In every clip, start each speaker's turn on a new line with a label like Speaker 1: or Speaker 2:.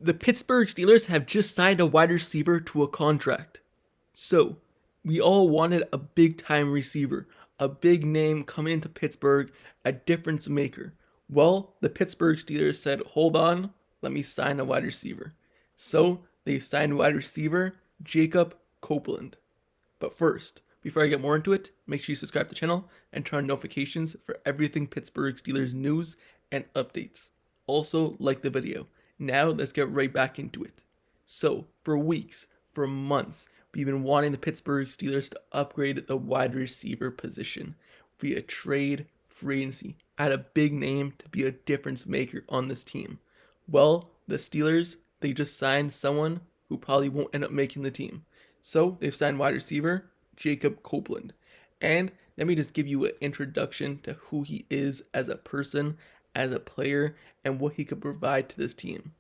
Speaker 1: The Pittsburgh Steelers have just signed a wide receiver to a contract. So, we all wanted a big time receiver, a big name coming into Pittsburgh, a difference maker. Well, the Pittsburgh Steelers said, hold on, let me sign a wide receiver. So, they've signed wide receiver Jacob Copeland. But first, before I get more into it, make sure you subscribe to the channel and turn on notifications for everything Pittsburgh Steelers news and updates. Also, like the video. Now, let's get right back into it. So, for weeks, for months, we've been wanting the Pittsburgh Steelers to upgrade the wide receiver position via trade, free agency, add a big name to be a difference maker on this team. Well, the Steelers, they just signed someone who probably won't end up making the team. So, they've signed wide receiver Jacob Copeland. And let me just give you an introduction to who he is as a person, as a player, and what he could provide to this team.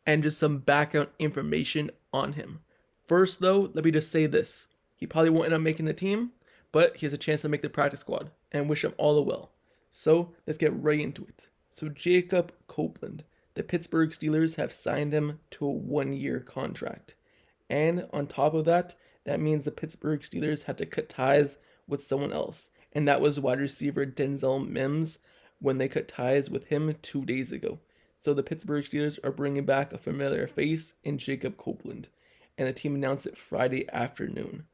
Speaker 1: And just some background information on him. First, though, let me just say this. He probably won't end up making the team, but he has a chance to make the practice squad, and wish him all the well. So, let's get right into it. So, Jacob Copeland. The Pittsburgh Steelers have signed him to a 1-year contract. And on top of that, that means the Pittsburgh Steelers had to cut ties with someone else. And that was wide receiver Denzel Mims when they cut ties with him 2 days ago. So the Pittsburgh Steelers are bringing back a familiar face in Jacob Copeland. And the team announced it Friday afternoon.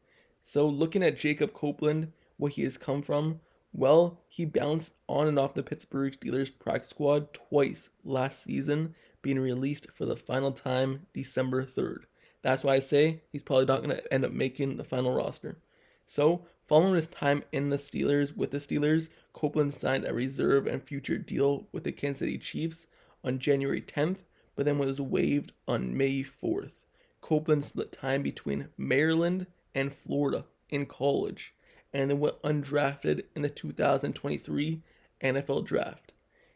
Speaker 1: So looking at Jacob Copeland, what he has come from, well, he bounced on and off the Pittsburgh Steelers practice squad twice last season, being released for the final time December 3rd. That's why I say he's probably not going to end up making the final roster. So, following his time in the Steelers with the Steelers, Copeland signed a reserve and future deal with the Kansas City Chiefs on January 10th, but then was waived on May 4th. Copeland split time between Maryland and Florida in college, and then went undrafted in the 2023 NFL Draft.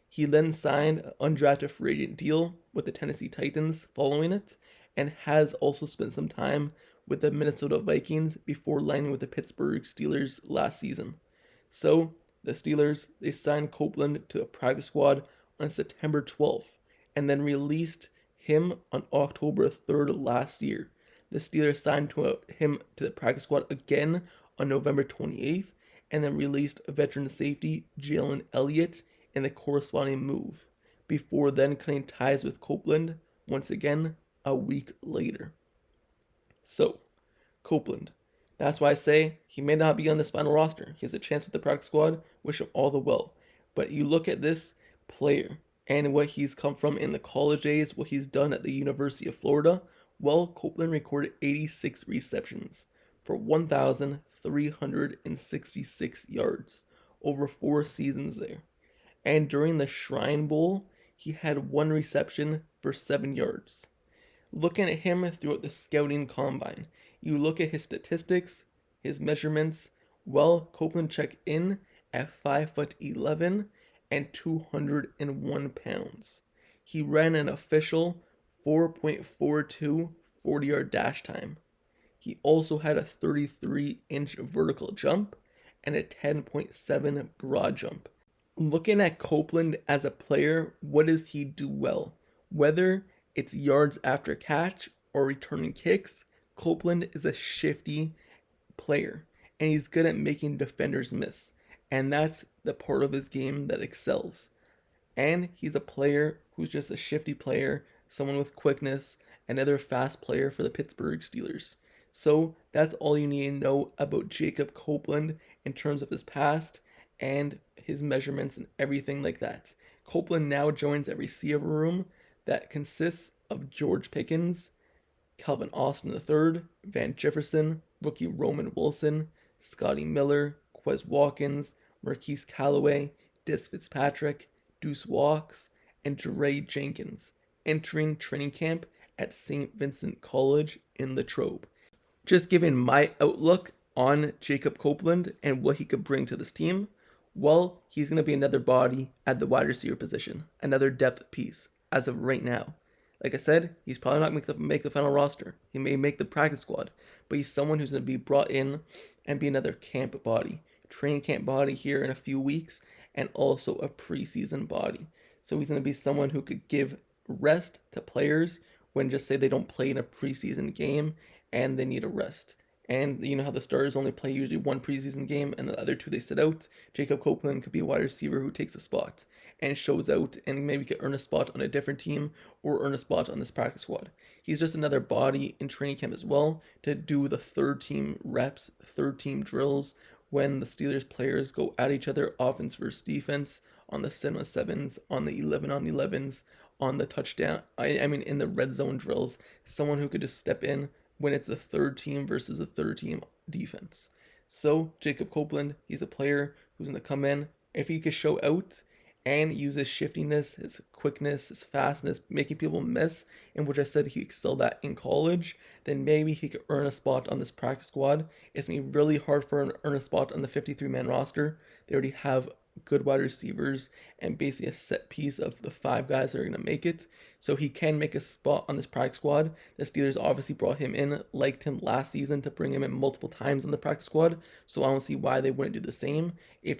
Speaker 1: He then signed an undrafted free agent deal with the Tennessee Titans following it, and has also spent some time with the Minnesota Vikings before landing with the Pittsburgh Steelers last season. So, the Steelers, they signed Copeland to a practice squad on September 12th, and then released him on October 3rd last year. The Steelers signed him to the practice squad again on November 28th, and then released veteran safety Jalen Elliott in the corresponding move, before then cutting ties with Copeland once again a week later. So, Copeland. That's why I say he may not be on this final roster. He has a chance with the practice squad. Wish him all the well. But you look at this player and what he's come from in the college days, what he's done at the University of Florida. Well, Copeland recorded 86 receptions for 1,366 yards over 4 seasons there. And during the Shrine Bowl, he had 1 reception for 7 yards. Looking at him throughout the scouting combine, you look at his statistics, his measurements. Well, Copeland checked in at 5'11" and 201 pounds. He ran an official 4.42 40-yard dash time. He also had a 33-inch vertical jump and a 10.7 broad jump. Looking at Copeland as a player, what does he do well? Whether it's yards after catch or returning kicks, Copeland is a shifty player, and he's good at making defenders miss, and that's the part of his game that excels. And he's a player who's just a shifty player, someone with quickness, another fast player for the Pittsburgh Steelers. So that's all you need to know about Jacob Copeland in terms of his past and his measurements and everything like that. Copeland now joins a receiver room that consists of George Pickens, Calvin Austin III, Van Jefferson, rookie Roman Wilson, Scotty Miller, Quez Watkins, Marquise Callaway, Dis Fitzpatrick, Deuce Walks, and Dre Jenkins, entering training camp at St. Vincent College in Latrobe. Just giving my outlook on Jacob Copeland and what he could bring to this team, well, he's going to be another body at the wide receiver position, another depth piece as of right now. Like I said, he's probably not going to make the final roster. He may make the practice squad, but he's someone who's going to be brought in and be another camp body, training camp body here in a few weeks, and also a preseason body. So he's going to be someone who could give rest to players when, just say, they don't play in a preseason game and they need a rest. And you know how the starters only play usually one preseason game and the other two they sit out? Jacob Copeland could be a wide receiver who takes a spot and shows out and maybe could earn a spot on a different team or earn a spot on this practice squad. He's just another body in training camp as well to do the third team reps, third team drills when the Steelers players go at each other, offense versus defense, on the 7-on-7s, on the 11-on-11s, on the touchdown, I mean in the red zone drills, someone who could just step in when it's the third team versus the third team defense. So Jacob Copeland, he's a player who's going to come in. If he could show out and use his shiftiness, his quickness, his fastness, making people miss, in which I said he excelled at in college, then maybe he could earn a spot on this practice squad. It's going to be really hard for him to earn a spot on the 53-man roster. They already have good wide receivers and basically a set piece of the 5 guys that are going to make it. So he can make a spot on this practice squad. The Steelers obviously brought him in, liked him last season to bring him in multiple times on the practice squad. So I don't see why they wouldn't do the same if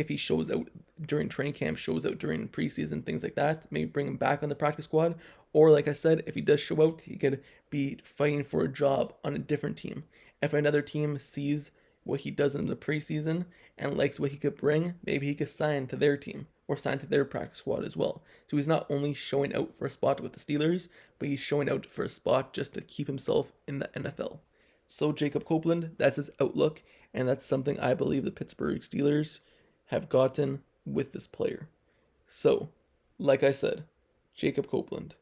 Speaker 1: he shows out during training camp, shows out during preseason, things like that. Maybe bring him back on the practice squad. Or like I said, if he does show out, he could be fighting for a job on a different team. If another team sees what he does in the preseason and likes what he could bring, maybe he could sign to their team or sign to their practice squad as well. So he's not only showing out for a spot with the Steelers, but he's showing out for a spot just to keep himself in the NFL. So Jacob Copeland, that's his outlook, and that's something I believe the Pittsburgh Steelers have gotten with this player. So, like I said, Jacob Copeland,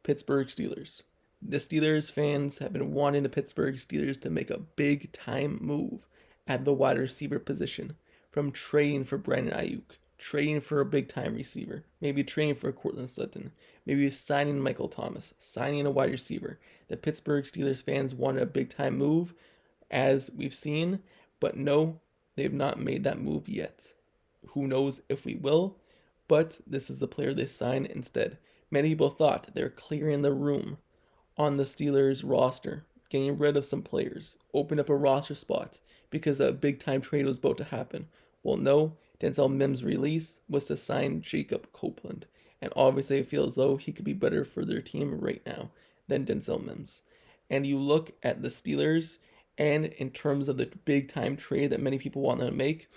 Speaker 1: Pittsburgh Steelers. The Steelers fans have been wanting the Pittsburgh Steelers to make a big time move at the wide receiver position, from trading for Brandon Aiyuk, trading for a big time receiver, maybe trading for a Courtland Sutton, maybe signing Michael Thomas, signing a wide receiver. The Pittsburgh Steelers fans wanted a big time move, as we've seen, but no, they've not made that move yet. Who knows if we will, but this is the player they signed instead. Many people thought they're clearing the room on the Steelers roster, getting rid of some players, open up a roster spot because a big time trade was about to happen. Well, no, Denzel Mims' release was to sign Jacob Copeland, and obviously I feel as though he could be better for their team right now than Denzel Mims. And you look at the Steelers, and in terms of the big time trade that many people want them to make,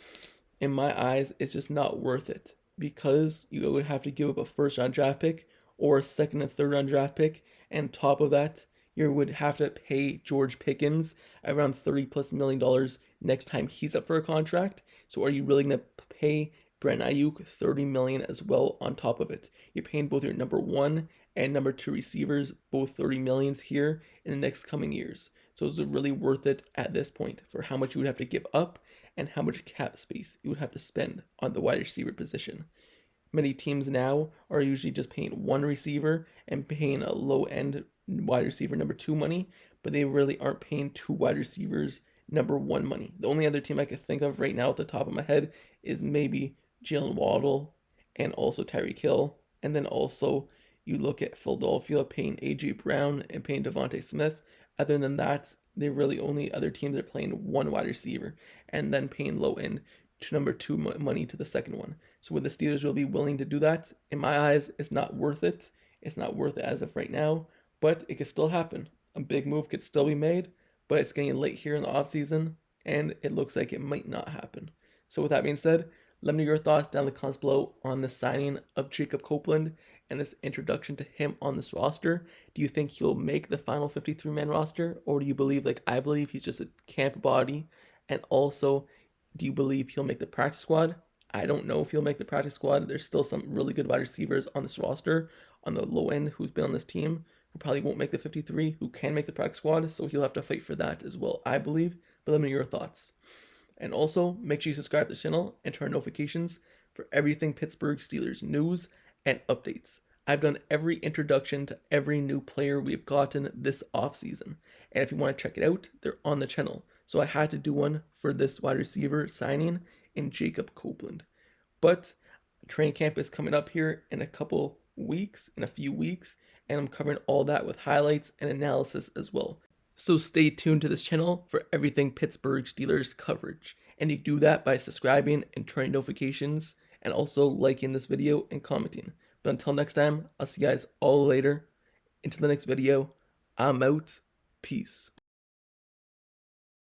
Speaker 1: in my eyes, it's just not worth it, because you would have to give up a first round draft pick or a second and third round draft pick, and top of that, you would have to pay George Pickens around $30+ million next time he's up for a contract. So are you really going to pay Brandon Aiyuk $30 million as well on top of it? You're paying both your number 1 and number 2 receivers both $30 million here in the next coming years. So is it really worth it at this point for how much you would have to give up and how much cap space you would have to spend on the wide receiver position? Many teams now are usually just paying one receiver and paying a low-end wide receiver number 2 money, but they really aren't paying 2 wide receivers number 1 money. The only other team I could think of right now at the top of my head is maybe Jalen Weidl and also Tyreek Hill. And then also you look at Philadelphia paying A.J. Brown and paying Devontae Smith. Other than that, they really only other teams are playing 1 wide receiver and then paying low-end number 2 money to the second one. So would the Steelers really be willing to do that? In my eyes, it's not worth it. It's not worth it as of right now, but it could still happen. A big move could still be made, but it's getting late here in the offseason, and it looks like it might not happen. So with that being said, let me know your thoughts down in the comments below on the signing of Jacob Copeland and this introduction to him on this roster. Do you think he'll make the final 53-man roster, or do you believe, like I believe, he's just a camp body? And also, do you believe he'll make the practice squad? I don't know if he'll make the practice squad. There's still some really good wide receivers on this roster on the low end who's been on this team who probably won't make the 53, who can make the practice squad, so he'll have to fight for that as well, I believe. But let me know your thoughts. And also, make sure you subscribe to the channel and turn on notifications for everything Pittsburgh Steelers news and updates. I've done every introduction to every new player we've gotten this offseason. And if you want to check it out, they're on the channel. So I had to do one for this wide receiver signing in Jacob Copeland. But training camp is coming up here in a few weeks, and I'm covering all that with highlights and analysis as well. So stay tuned to this channel for everything Pittsburgh Steelers coverage. And you do that by subscribing and turning notifications, and also liking this video and commenting. But until next time, I'll see you guys all later. Until the next video, I'm out. Peace.